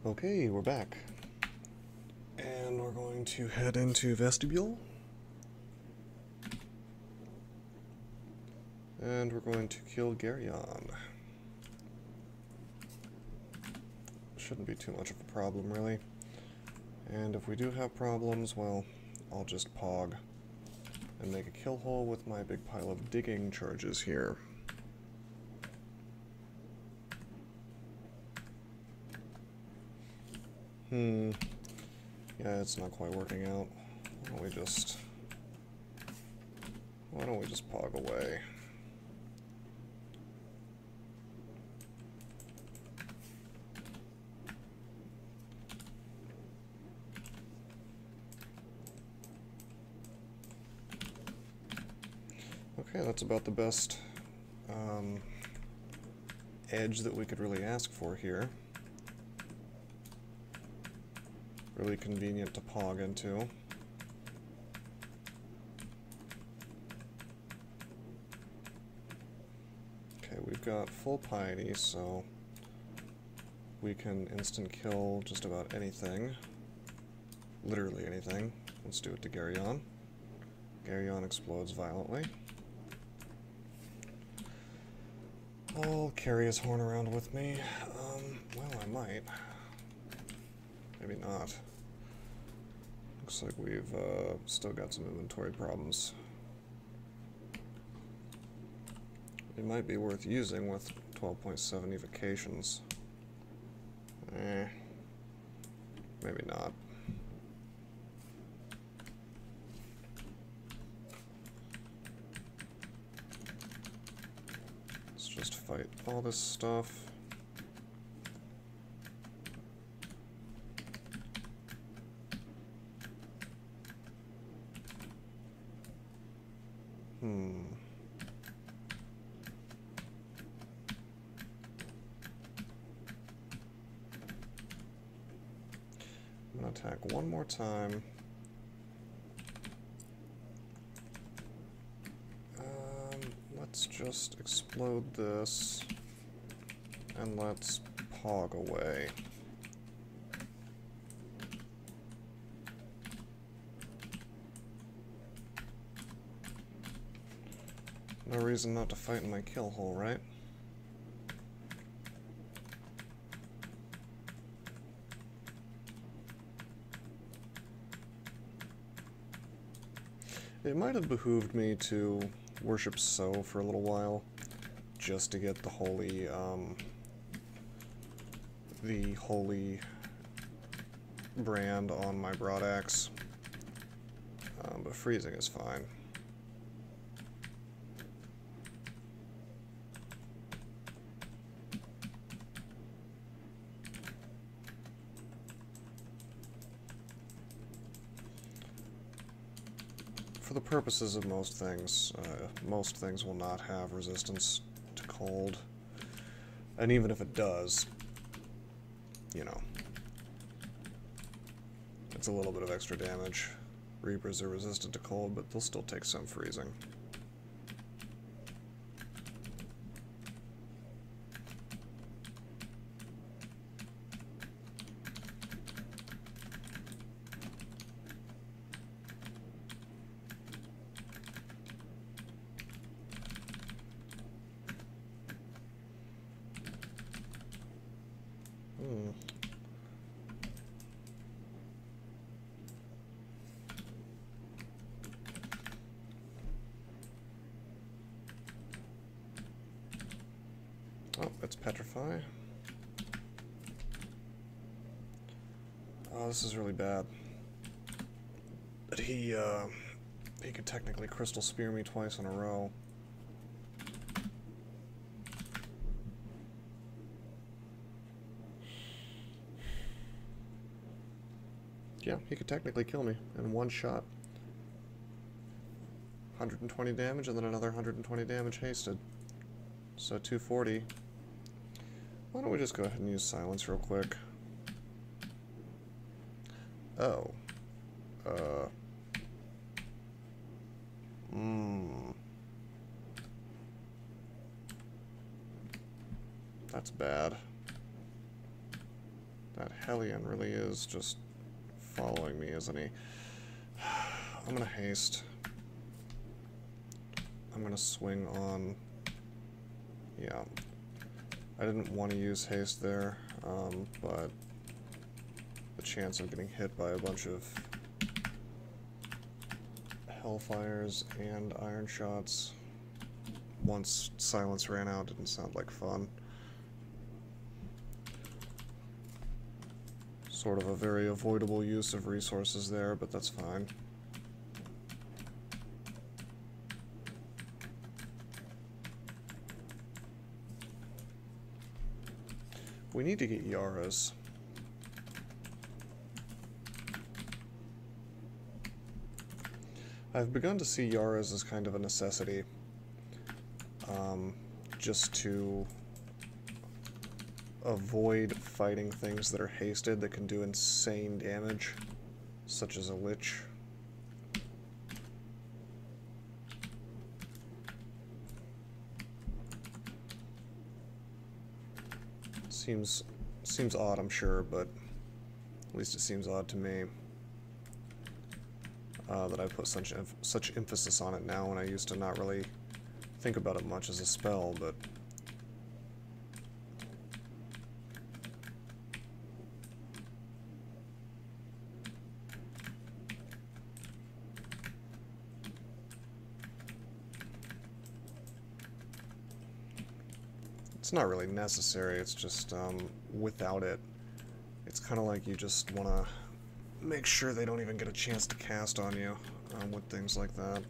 Okay, we're back. And we're going to head into Vestibule. And we're going to kill Garyon. Shouldn't be too much of a problem, really. And if we do have problems, well, I'll just pog and make a kill hole with my big pile of digging charges here. Yeah, it's not quite working out. Why don't we just pog away? Okay, that's about the best edge that we could really ask for here. Really convenient to pog into. Okay, we've got full piety, so we can instant kill just about anything. Literally anything. Let's do it to Garyon. Garyon explodes violently. I'll carry his horn around with me. Well, I might. Maybe not. Looks like we've still got some inventory problems. It might be worth using with 12.7 evocations. Maybe not. Let's just fight all this stuff. I'm gonna attack one more time. Let's just explode this, and let's pog away. No reason not to fight in my kill hole, right? It might have behooved me to worship So for a little while, just to get the holy brand on my broadaxe, but freezing is fine. For the purposes of most things will not have resistance to cold. And even if it does, you know, it's a little bit of extra damage. Reapers are resistant to cold, but they'll still take some freezing. Oh, it's Petrify. Oh, this is really bad. But he could technically Crystal Spear me twice in a row. Yeah, he could technically kill me in one shot. 120 damage and then another 120 damage hasted. So 240. Why don't we just go ahead and use silence real quick? Oh. That's bad. That Hellion really is just following me, isn't he? I'm gonna haste. I'm gonna swing on... Yeah. I didn't want to use haste there, but the chance of getting hit by a bunch of Hellfires and Iron Shots once silence ran out didn't sound like fun. Sort of a very avoidable use of resources there, but that's fine. We need to get Yaras. I've begun to see Yaras as kind of a necessity, just to avoid fighting things that are hasted that can do insane damage, such as a Lich. Seems odd, I'm sure, but at least it seems odd to me that I put such emphasis on it now when I used to not really think about it much as a spell, but it's not really necessary. It's just without it, it's kind of like you just want to make sure they don't even get a chance to cast on you with things like that.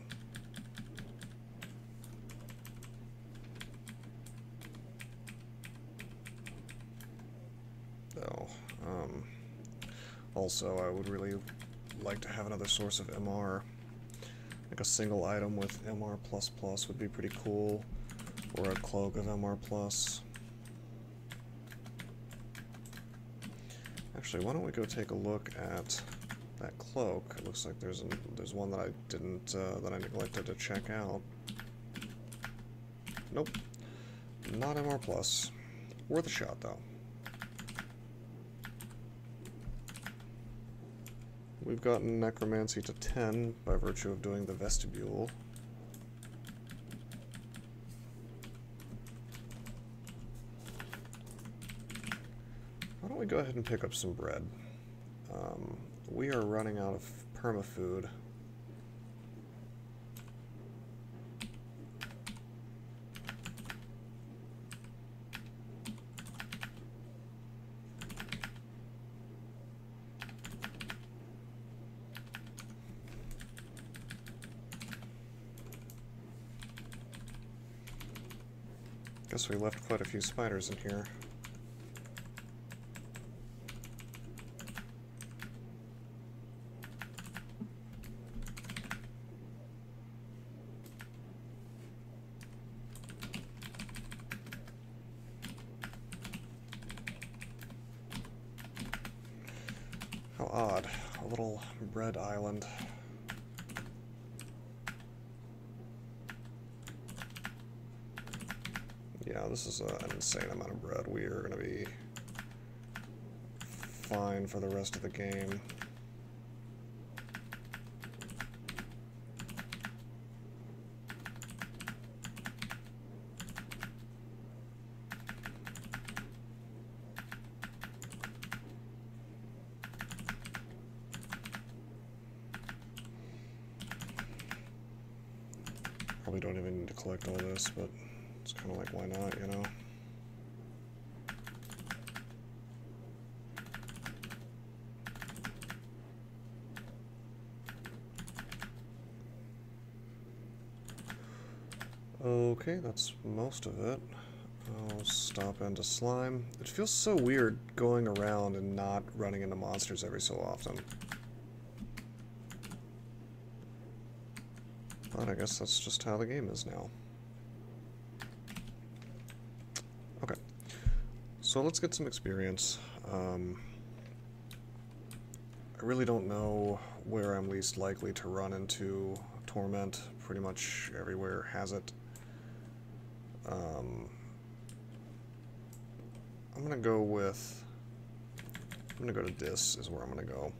Though, also I would really like to have another source of MR. Like a single item with MR++ would be pretty cool, or a cloak of MR+. Actually, why don't we go take a look at that cloak? It looks like there's one that I didn't that I neglected to check out. Nope, not MR+. Worth a shot though. We've gotten Necromancy to 10 by virtue of doing the Vestibule. Why don't we go ahead and pick up some bread? We are running out of permafood. Guess we left quite a few spiders in here. How odd. A little bread island. Yeah, this is an insane amount of bread. We are going to be fine for the rest of the game. Probably don't even need to collect all this, but it's kind of like, why not, you know? Okay, that's most of it. I'll stop into slime. It feels so weird going around and not running into monsters every so often. But I guess that's just how the game is now. Okay, so let's get some experience. I really don't know where I'm least likely to run into Torment. Pretty much everywhere has it. I'm gonna go with I'm gonna go to Dis is where I'm gonna go.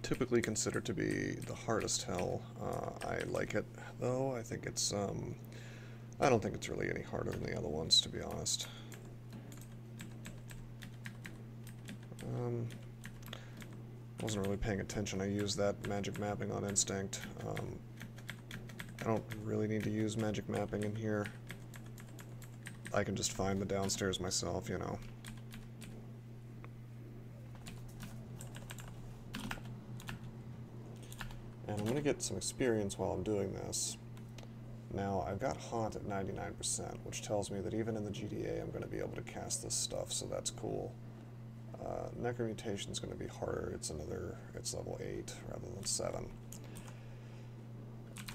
Typically considered to be the hardest hell. I like it though. I think it's I don't think it's really any harder than the other ones, to be honest. Wasn't really paying attention. I used that magic mapping on instinct. I don't really need to use magic mapping in here. I can just find the downstairs myself, you know. And I'm going to get some experience while I'm doing this. Now, I've got Haunt at 99%, which tells me that even in the GDA I'm going to be able to cast this stuff, so that's cool. Necromutation is going to be harder. It's level 8 rather than 7.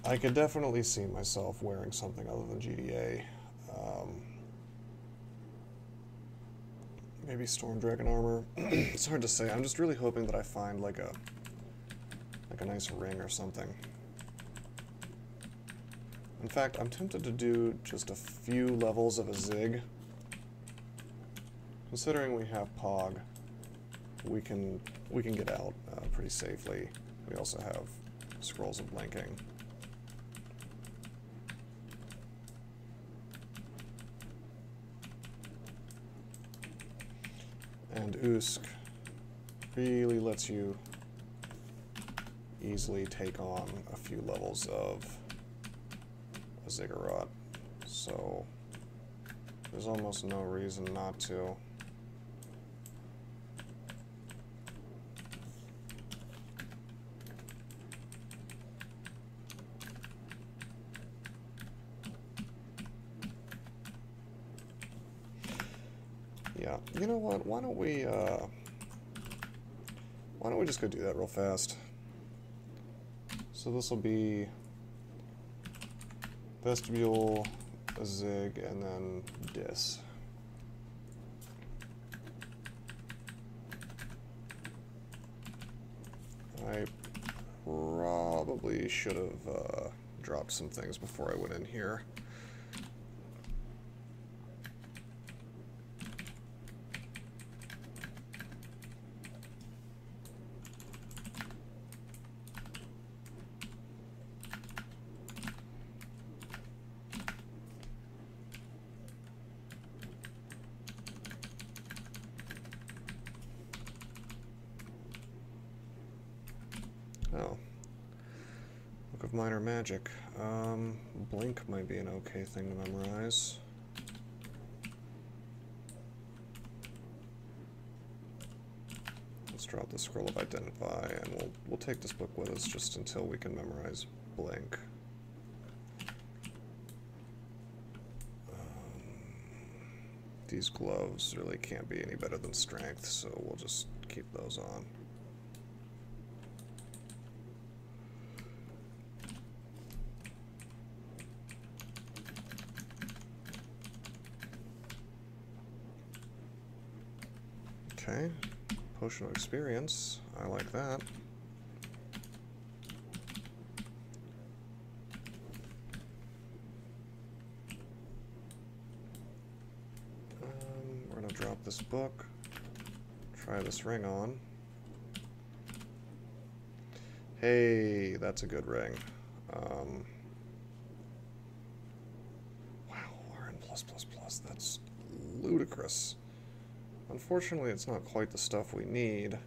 I could definitely see myself wearing something other than GDA. Maybe Storm Dragon armor. It's hard to say. I'm just really hoping that I find like a nice ring or something. In fact, I'm tempted to do just a few levels of a Zig. Considering we have Pog, we can get out pretty safely. We also have Scrolls of Blinking. And Usk really lets you easily take on a few levels of a Ziggurat, so there's almost no reason not to. Yeah, you know what? Why don't we just go do that real fast? So this will be Vestibule, a Zig, and then Dis. I probably should have dropped some things before I went in here. Oh. Book of Minor Magic. Blink might be an okay thing to memorize. Let's drop the Scroll of Identify, and we'll take this book with us just until we can memorize Blink. These gloves really can't be any better than Strength, so we'll just keep those on. Okay, Potion of Experience, I like that. We're gonna drop this book, try this ring on. Hey, that's a good ring. Wow, RN+++, that's ludicrous. Unfortunately, it's not quite the stuff we need,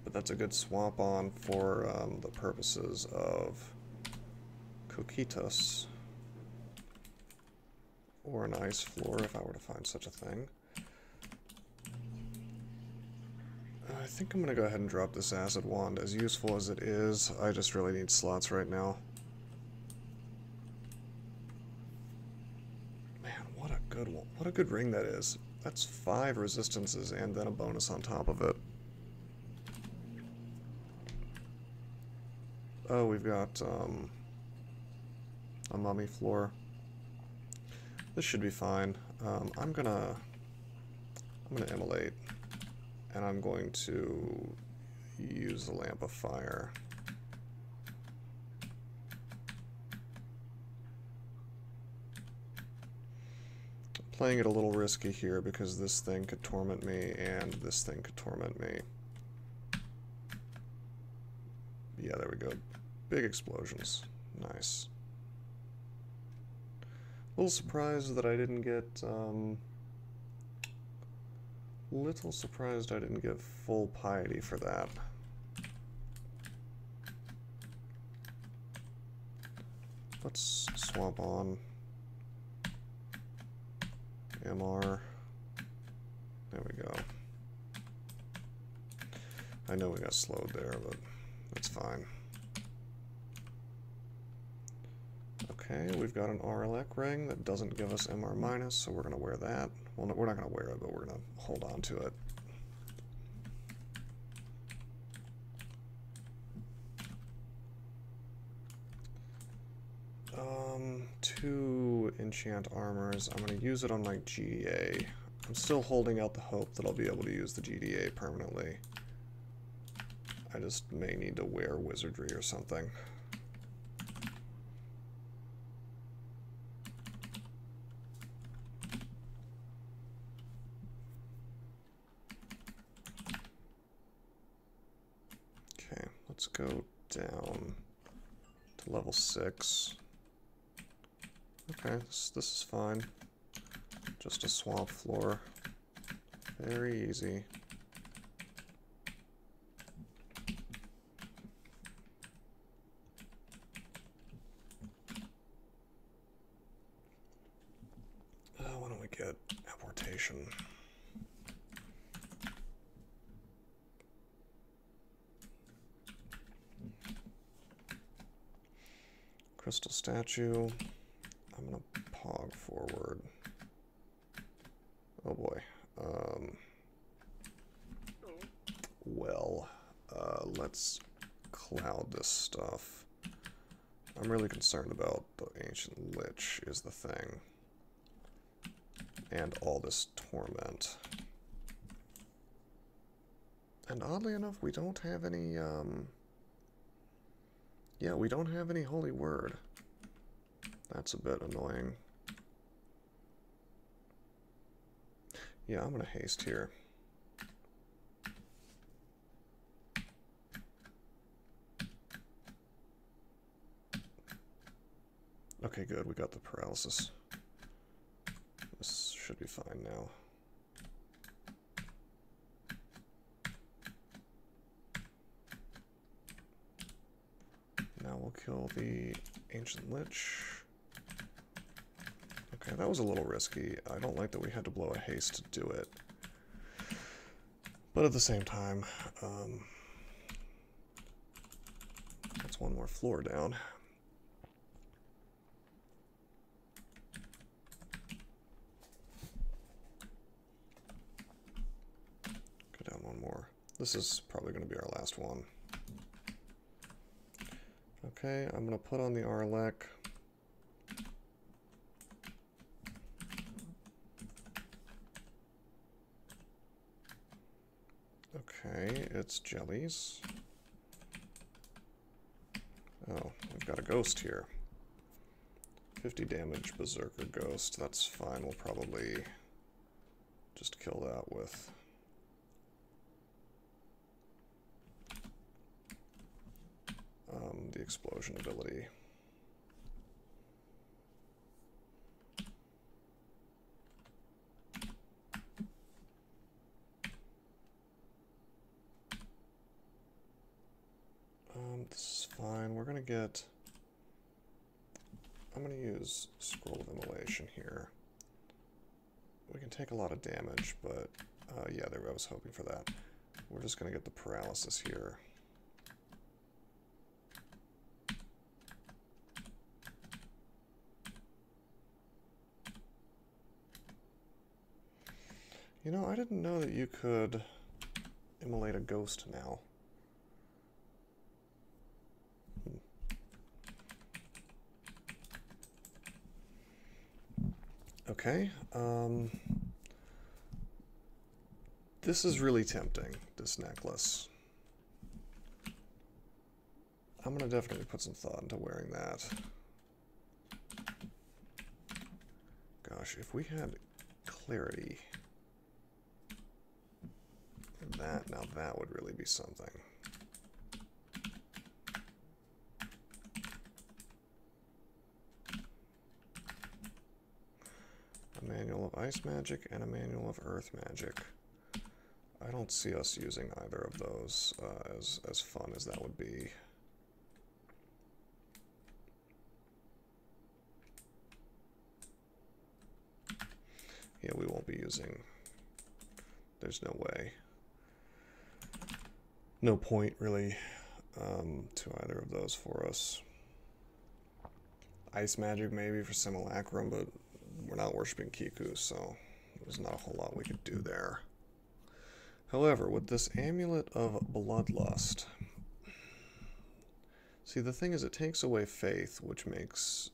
but that's a good swap on for the purposes of Coquitos, or an ice floor if I were to find such a thing. I think I'm going to go ahead and drop this acid wand. As useful as it is, I just really need slots right now. Man, what a good one. What a good ring that is. That's 5 resistances and then a bonus on top of it. Oh, we've got a mummy floor. This should be fine. I'm gonna immolate, and I'm going to use the Lamp of Fire. Playing it a little risky here because this thing could torment me and this thing could torment me. Yeah, there we go. Big explosions. Nice. A little surprised that I didn't get, full piety for that. Let's swap on MR. There we go. I know we got slowed there, but that's fine. Okay, we've got an RLX ring that doesn't give us MR minus, so we're going to wear that. Well, no, we're not going to wear it, but we're going to hold on to it. Two enchant armors. I'm going to use it on my GDA. I'm still holding out the hope that I'll be able to use the GDA permanently. I just may need to wear wizardry or something. Okay, let's go down to level 6. Okay, this is fine. Just a swamp floor. Very easy. Why don't we get apportation? Crystal statue. I'm gonna pog forward. Oh boy. Let's cloud this stuff. I'm really concerned about the Ancient Lich is the thing. And all this torment. And oddly enough, we don't have any, yeah, we don't have any Holy Word. That's a bit annoying. Yeah, I'm gonna haste here. Okay, good, we got the paralysis. This should be fine now. Now we'll kill the Ancient Lich. Okay, that was a little risky. I don't like that we had to blow a haste to do it. But at the same time, that's one more floor down. Go down one more. This is probably going to be our last one. Okay, I'm going to put on the RLX. Okay, it's jellies. Oh, we've got a ghost here. 50 damage Berserker Ghost. That's fine. We'll probably just kill that with the explosion ability. This is fine. We're gonna get... I'm gonna use Scroll of Immolation here. We can take a lot of damage, but yeah, I was hoping for that. We're just gonna get the paralysis here. You know, I didn't know that you could immolate a ghost now. Okay, this is really tempting, this necklace. I'm gonna definitely put some thought into wearing that. Gosh, if we had clarity. Now that would really be something. A manual of ice magic and a manual of earth magic. I don't see us using either of those as fun as that would be. Yeah, we won't be using... There's no way. No point, really, to either of those for us. Ice magic maybe for Simulacrum, but we're not worshipping Kiku, so there's not a whole lot we could do there. However, with this Amulet of Bloodlust... See, the thing is, it takes away faith, which makes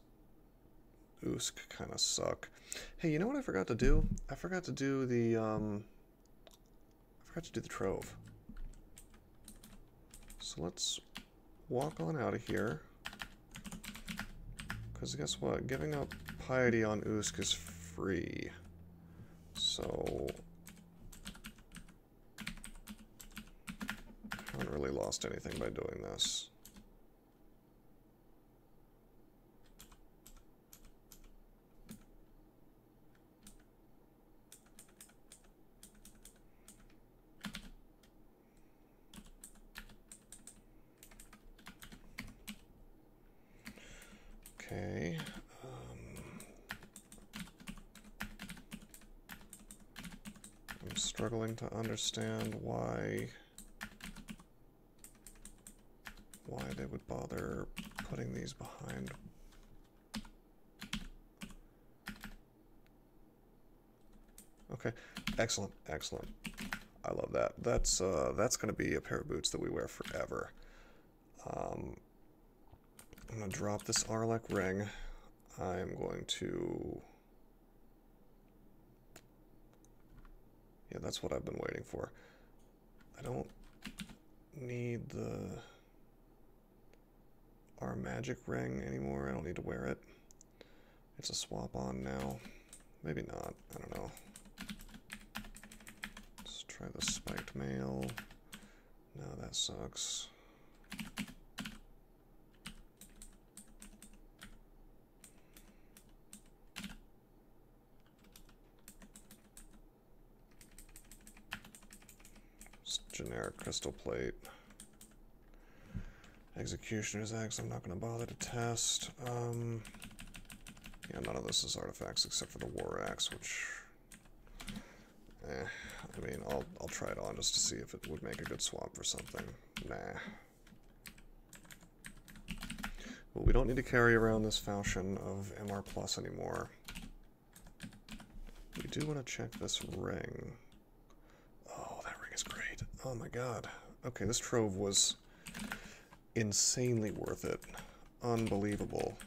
Usk kind of suck. Hey, you know what I forgot to do? I forgot to do the, Trove. So let's walk on out of here. Because guess what? Giving up piety on Usk is free. So... I haven't really lost anything by doing this. Okay. I'm struggling to understand why they would bother putting these behind. Okay, excellent, excellent. I love that. That's going to be a pair of boots that we wear forever. I'm going to drop this Arlec ring. I'm going to... Yeah, that's what I've been waiting for. I don't need the... our magic ring anymore. I don't need to wear it. It's a swap on now. Maybe not. I don't know. Let's try the spiked mail. No, that sucks. Just generic crystal plate. Executioner's Axe, I'm not going to bother to test. Yeah, none of this is artifacts except for the War Axe, which... I mean, I'll try it on just to see if it would make a good swap for something. Nah. Well, we don't need to carry around this falchion of MR Plus anymore. We do want to check this ring. Oh, that ring is great. Oh my god. Okay, this trove was... insanely worth it. Unbelievable.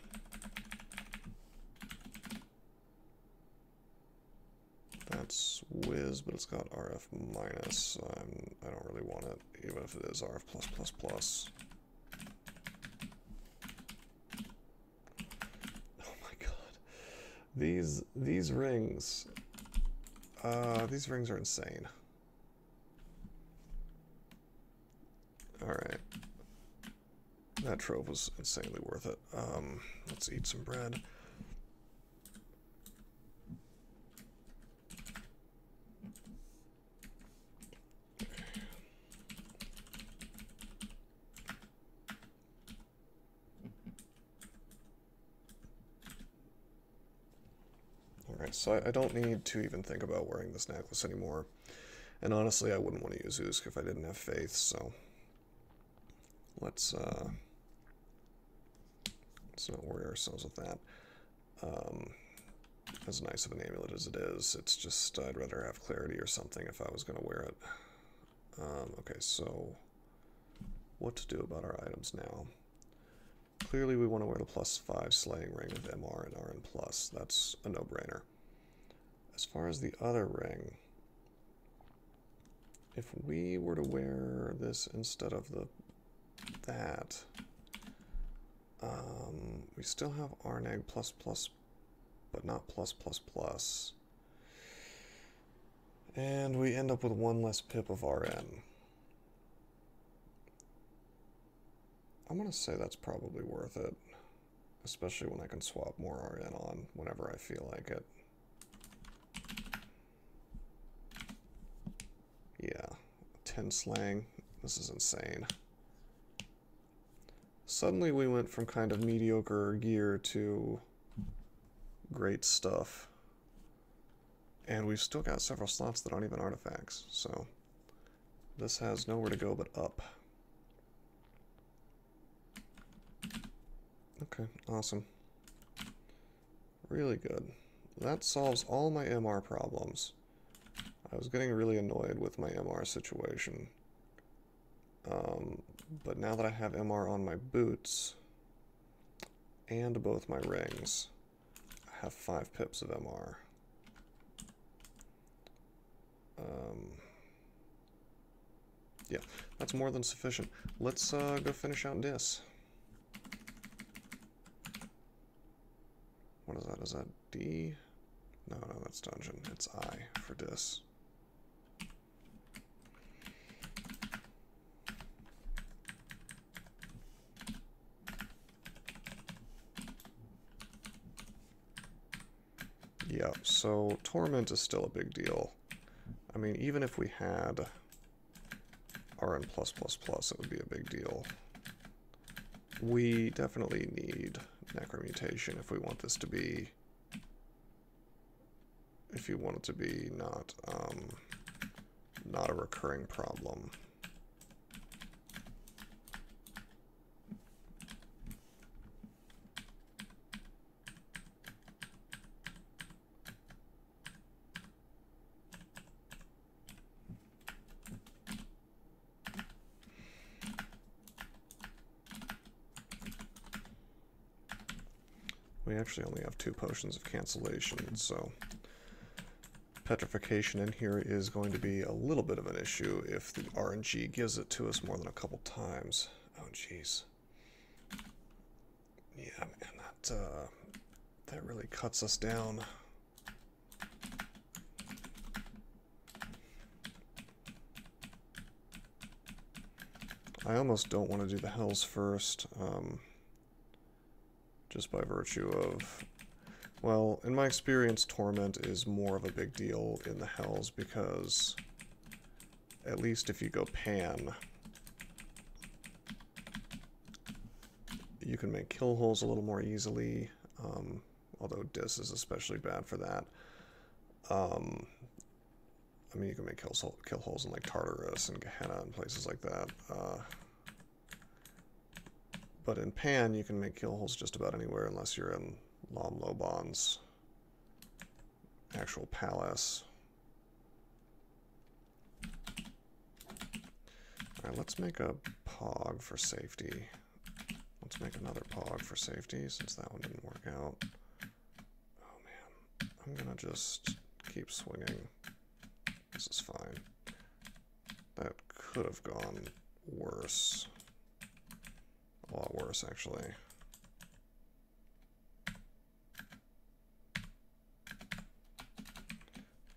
That's Wiz, but it's got RF minus. I don't really want it, even if it is RF plus plus plus. Oh my god. These rings. These rings are insane. Alright. That trove was insanely worth it. Let's eat some bread. Alright, so I don't need to even think about wearing this necklace anymore. And honestly, I wouldn't want to use Usk if I didn't have faith, so... Let's not worry ourselves with that. As nice of an amulet as it is, it's just I'd rather have clarity or something if I was going to wear it. Okay, so what to do about our items now? Clearly we want to wear the +5 slaying ring with MR and RN+. That's a no-brainer. As far as the other ring, if we were to wear this instead of that, we still have RNAG++, but not +++. And we end up with one less pip of RN. I'm going to say that's probably worth it, especially when I can swap more RN on whenever I feel like it. Yeah, 10 slang. This is insane. Suddenly we went from kind of mediocre gear to great stuff. And we've still got several slots that aren't even artifacts, so this has nowhere to go but up. Okay, awesome. Really good. That solves all my MR problems. I was getting really annoyed with my MR situation. But now that I have MR on my boots and both my rings, I have 5 pips of MR. Yeah, that's more than sufficient. Let's go finish out Dis. What is that? Is that D? No, that's dungeon. It's I for Dis. Yeah, so Torment is still a big deal. I mean, even if we had RN+++, it would be a big deal. We definitely need Necromutation if we want this to be... if you want it to be not a recurring problem. We actually only have 2 potions of cancellation, so petrification in here is going to be a little bit of an issue if the RNG gives it to us more than a couple times. Oh, jeez. Yeah, man, that really cuts us down. I almost don't want to do the Hells first, just by virtue of... well, in my experience, Torment is more of a big deal in the Hells because, at least if you go Pan, you can make kill holes a little more easily, although Dis is especially bad for that. I mean, you can make kill holes in like Tartarus and Gehenna and places like that. But in Pan, you can make kill holes just about anywhere unless you're in Lam Loban's actual palace. Alright, let's make a Pog for safety. Let's make another Pog for safety since that one didn't work out. Oh man, I'm gonna just keep swinging. This is fine. That could have gone worse. A lot worse, actually.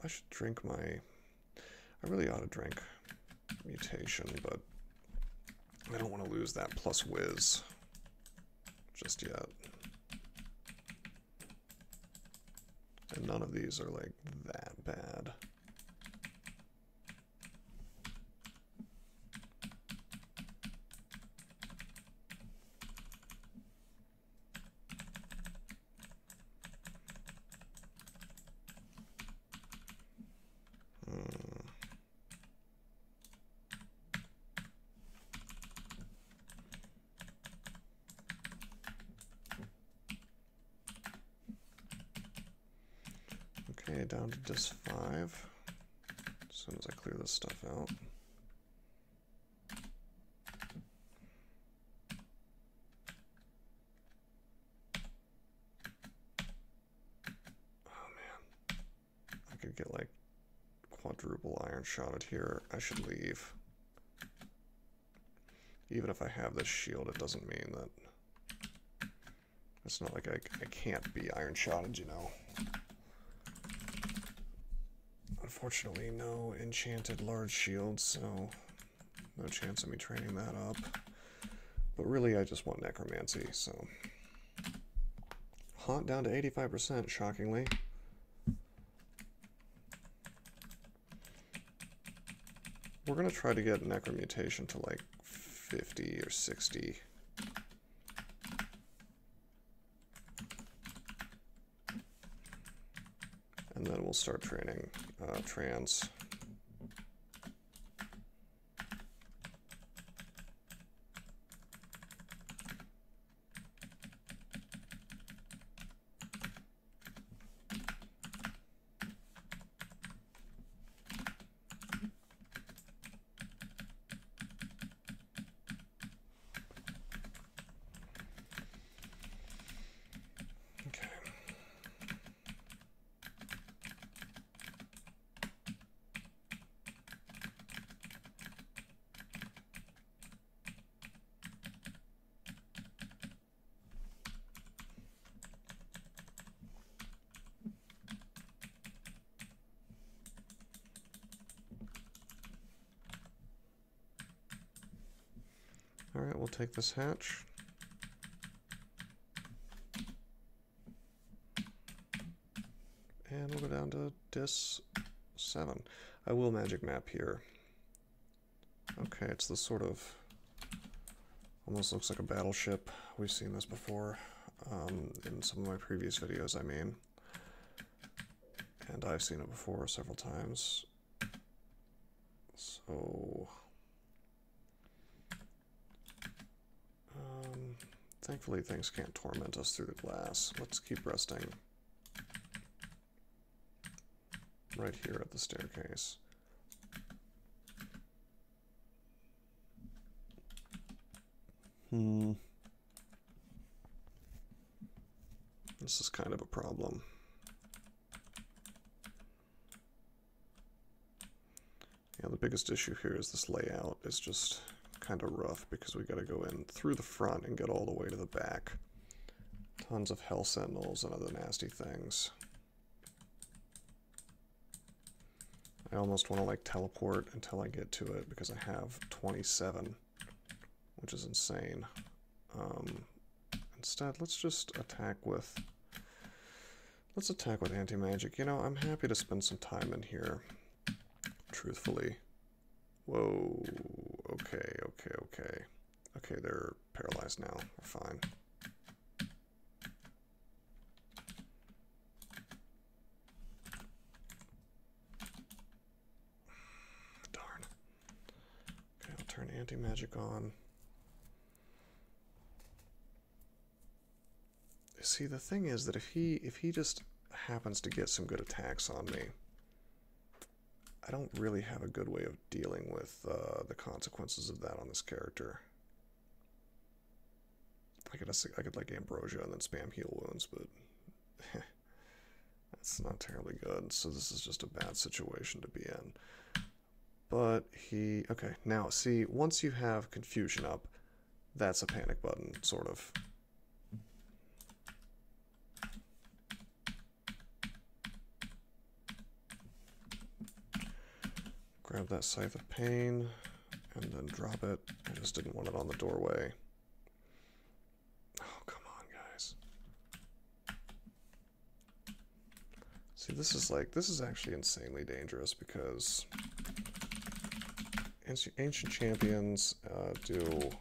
I should drink my... I really ought to drink Mutation, but I don't want to lose that plus Whiz just yet. And none of these are, like, that bad. Okay, down to Dis 5. As soon as I clear this stuff out. Oh man. I could get like quadruple iron shotted here. I should leave. Even if I have this shield, it doesn't mean that... it's not like I can't be iron shotted, you know. Unfortunately, no enchanted large shields, so no chance of me training that up. But really, I just want necromancy, so... Haunt down to 85%, shockingly. We're going to try to get necromutation to like 50 or 60. And then we'll start training trans. Alright, we'll take this hatch. And we'll go down to Dis 7. I will magic map here. Okay, it's this sort of... almost looks like a battleship. We've seen this before in some of my previous videos, I mean. And I've seen it before several times. So... thankfully things can't torment us through the glass. Let's keep resting right here at the staircase. This is kind of a problem. Yeah, the biggest issue here is this layout is just kind of rough because we got to go in through the front and get all the way to the back. Tons of hell sentinels and other nasty things. I almost want to like teleport until I get to it because I have 27, which is insane. Instead, let's just attack with... let's attack with anti-magic. You know, I'm happy to spend some time in here, truthfully. Whoa, okay. Okay, they're paralyzed now. We're fine. Darn. Okay, I'll turn anti-magic on. See, the thing is that if he just happens to get some good attacks on me, I don't really have a good way of dealing with the consequences of that on this character. I could like Ambrosia and then spam heal wounds, but that's not terribly good. So this is just a bad situation to be in. But okay, now see, once you have confusion up, that's a panic button, sort of. Grab that Scythe of Pain, and then drop it. I just didn't want it on the doorway. Oh, come on, guys. See, this is actually insanely dangerous because Ancient Champions do,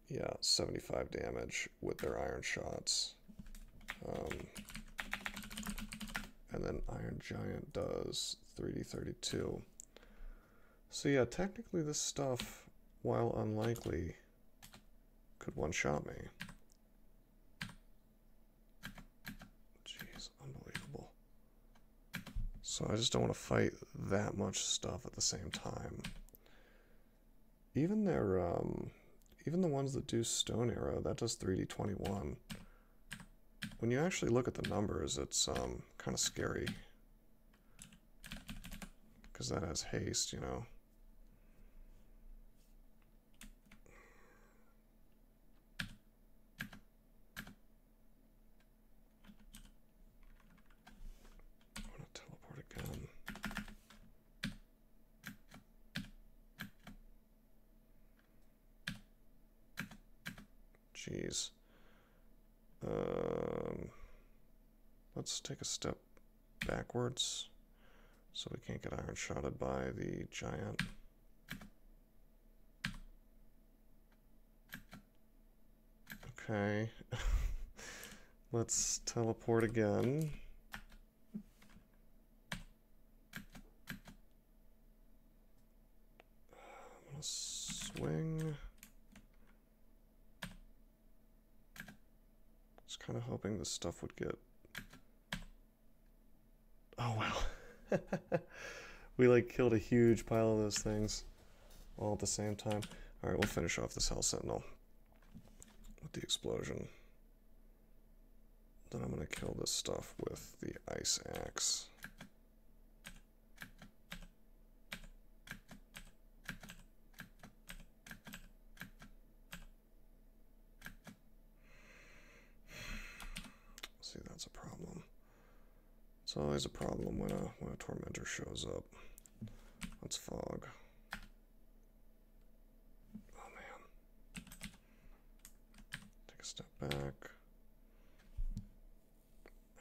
yeah, 75 damage with their Iron Shots. And then Iron Giant does 3d32. So yeah, technically this stuff, while unlikely, could one-shot me. Jeez, unbelievable. So I just don't want to fight that much stuff at the same time. Even their, even the ones that do Stone Arrow, that does 3d21. When you actually look at the numbers, it's kind of scary. Because that has haste, you know. Jeez. Let's take a step backwards so we can't get iron shotted by the giant. Okay. Let's teleport again. I'm gonna swing. Just kind of hoping this stuff would get... Oh, wow. We, like, killed a huge pile of those things all at the same time. Alright, we'll finish off this Hell Sentinel with the explosion. Then I'm going to kill this stuff with the Ice Axe. See, that's a problem. It's always a problem when a tormentor shows up. Let's fog. Oh man. Take a step back.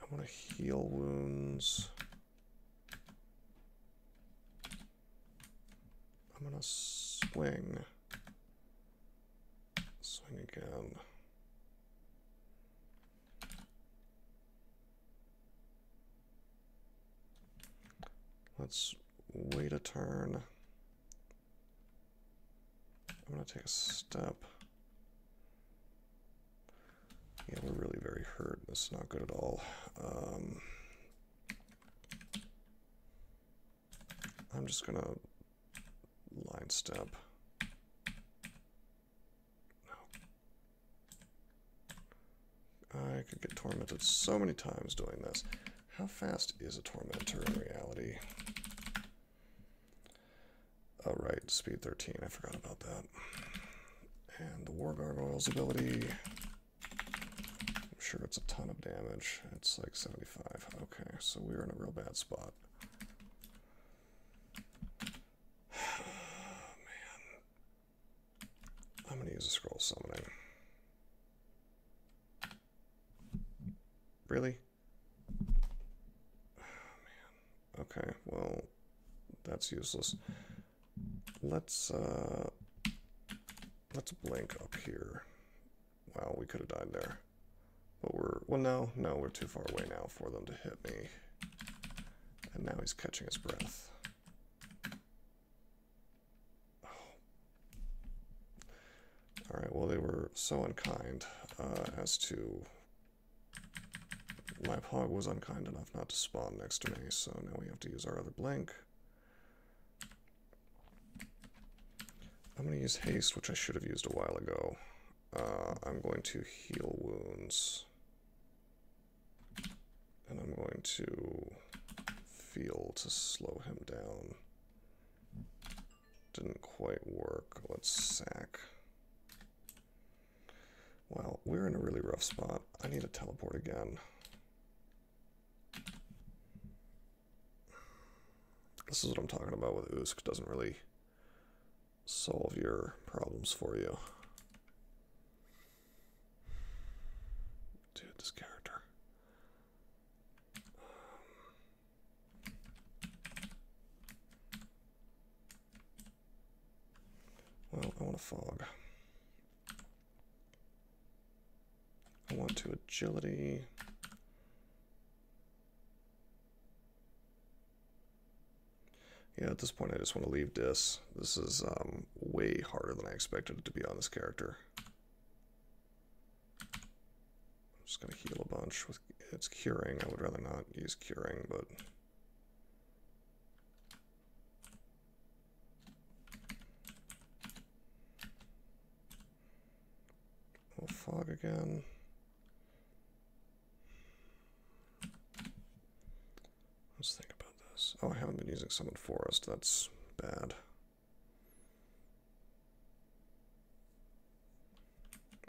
I want to heal wounds. I'm gonna swing. Swing again. Let's wait a turn. I'm gonna take a step. Yeah, we're really very hurt. This is not good at all. I'm just gonna line step. No. I could get tormented so many times doing this. How fast is a tormentor in reality? Oh, right, speed 13. I forgot about that. And the War Gargoyle's ability. I'm sure it's a ton of damage. It's like 75. Okay, so we're in a real bad spot. Man. I'm going to use a scroll summoning. Really? Oh, man. Okay, well, that's useless. Let's blink up here. Wow, we could have died there. But well, no, we're too far away now for them to hit me. And now he's catching his breath. Oh. Alright, well, they were so unkind as to... My Pog was unkind enough not to spawn next to me, so now we have to use our other blink. I'm going to use haste, which I should have used a while ago. I'm going to heal wounds. And I'm going to feel to slow him down. Didn't quite work. Let's sack. Well, we're in a really rough spot. I need to teleport again. This is what I'm talking about with Usk. Doesn't really solve your problems for you. Dude, this character. Well, I want to fog. I want to agility. Yeah, at this point I just want to leave Dis. This is way harder than I expected it to be on this character. I'm just going to heal a bunch. It's curing. I would rather not use curing, but... We'll fog again. Let's think about this. Oh, I haven't been using Summon Forest. That's bad.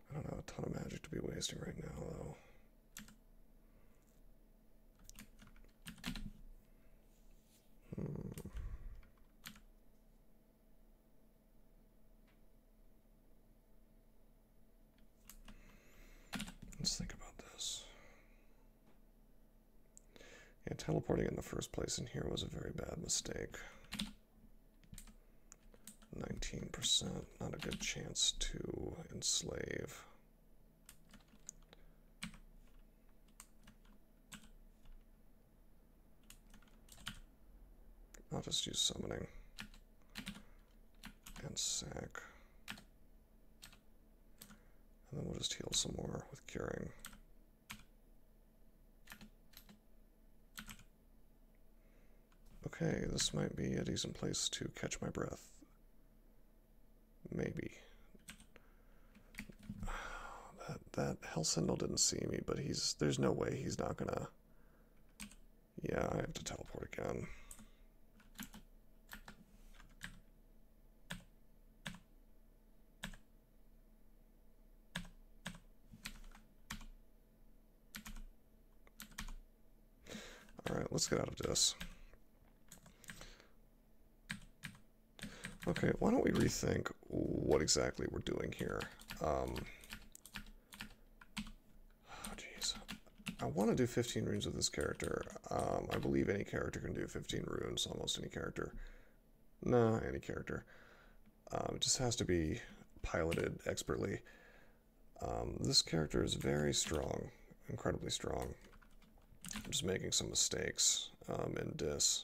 I don't have a ton of magic to be wasting right now, though. Yeah, teleporting in the first place in here was a very bad mistake. 19%, not a good chance to enslave. I'll just use summoning and sack. And then we'll just heal some more with curing. Okay, this might be a decent place to catch my breath. Maybe. That Hell Sentinel didn't see me, but there's no way he's not gonna... Yeah, I have to teleport again. Alright, let's get out of this. Okay, why don't we rethink what exactly we're doing here? Oh, jeez. I want to do 15 runes with this character. I believe any character can do 15 runes, almost any character. No, any character. It just has to be piloted expertly. This character is very strong, incredibly strong. I'm just making some mistakes in dis.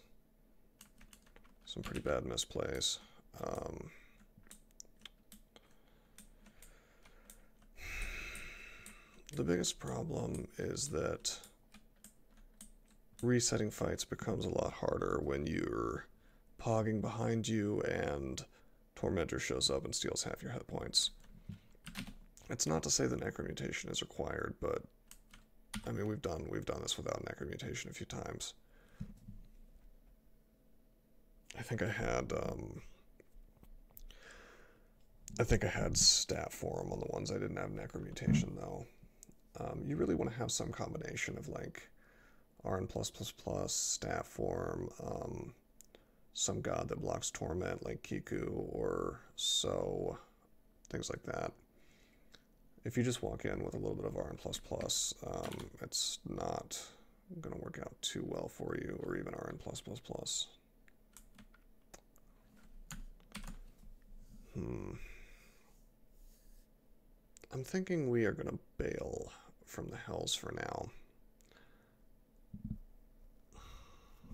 Some pretty bad misplays. The biggest problem is that resetting fights becomes a lot harder when you're pogging behind you and Tormentor shows up and steals half your hit points. It's not to say that Necromutation is required, but I mean we've done this without Necromutation a few times. I think I had stat form on the ones I didn't have Necromutation though. You really want to have some combination of like RN++, stat form, some god that blocks torment like Kiku or so, things like that. If you just walk in with a little bit of RN++, it's not going to work out too well for you, or even RN++. I'm thinking we are going to bail from the Hells for now.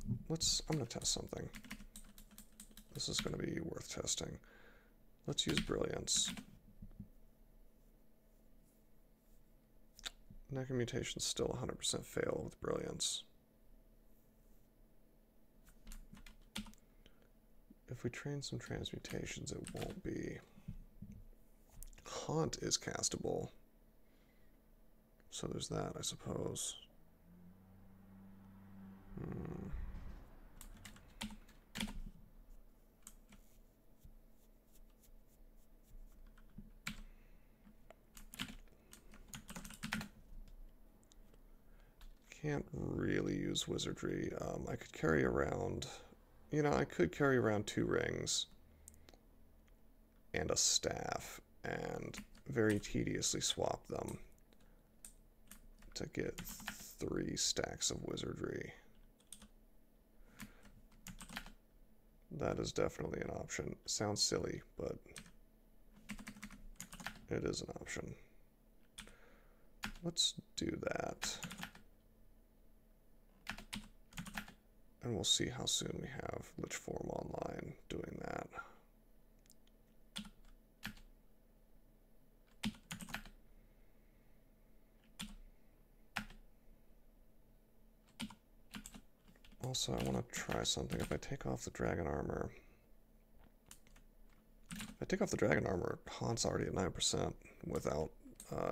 I'm going to test something. This is going to be worth testing. Let's use Brilliance. Necromutation's still 100% fail with Brilliance. If we train some transmutations, it won't be. Haunt is castable. So there's that, I suppose. Can't really use wizardry. I could carry around, I could carry around 2 rings and a staff and very tediously swap them to get 3 stacks of wizardry. That is definitely an option. Sounds silly, but it is an option. Let's do that. And we'll see how soon we have Lich Form online doing that. Also, I want to try something. If I take off the dragon armor, Haunt's already at 9% without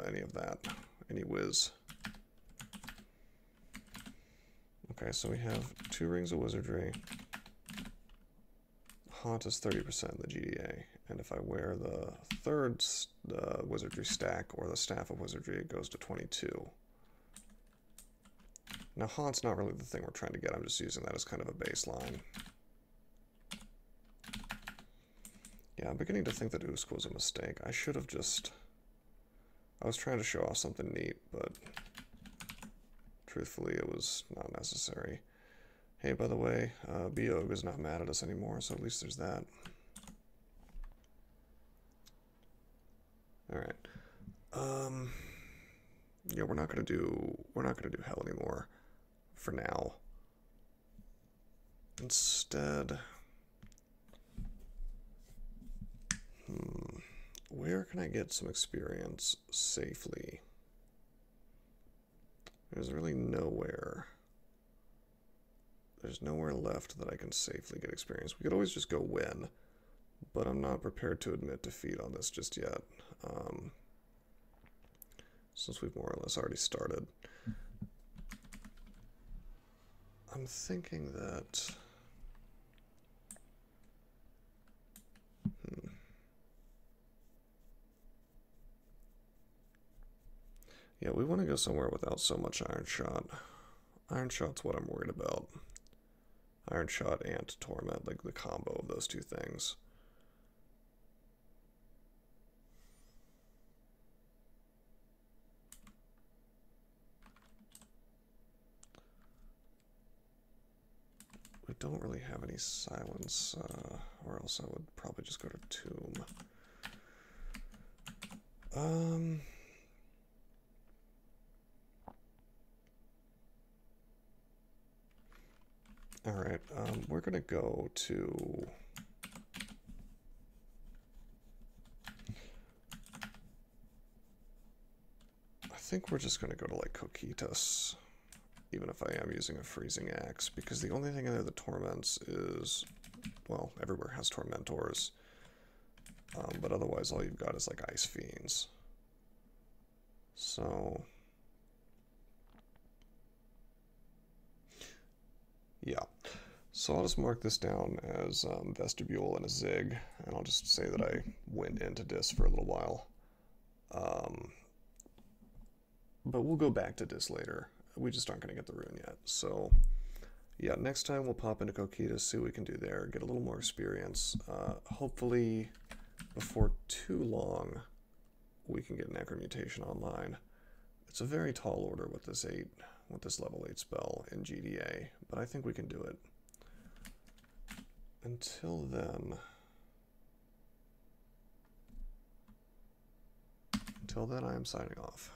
any of that, any whiz. Okay, so we have 2 rings of wizardry. Haunt is 30% in the GDA, and if I wear the 3rd wizardry stack or the staff of wizardry, it goes to 22. Now, Haunt's not really the thing we're trying to get. I'm just using that as kind of a baseline. Yeah, I'm beginning to think that Usk was a mistake. I should have just... I was trying to show off something neat, but... truthfully, it was not necessary. Hey, by the way, Biog is not mad at us anymore, so at least there's that. Alright. Yeah, we're not gonna do hell anymore for now. Instead, where can I get some experience safely? There's really nowhere. There's nowhere left that I can safely get experience. We could always just go win, but I'm not prepared to admit defeat on this just yet. Since we've more or less already started. I'm thinking that... Yeah, we want to go somewhere without so much Iron Shot. Iron Shot's what I'm worried about. Iron Shot and Torment, like the combo of those two things. We don't really have any silence, or else I would probably just go to Tomb. Alright, we're gonna go to... I think we're just gonna go to, like, Coquitas, even if I am using a Freezing Axe, because the only thing in there that torments is... Well, everywhere has Tormentors, but otherwise all you've got is, like, Ice Fiends. So... Yeah, so I'll just mark this down as Vestibule and a Zig, and I'll just say that I went into Dis for a little while. But we'll go back to Dis later. We just aren't going to get the rune yet. So, yeah, next time we'll pop into Coquitas, see what we can do there, get a little more experience. Hopefully, before too long, we can get Necromutation online. It's a very tall order with this level 8 spell in GDA, but I think we can do it. Until then, I am signing off.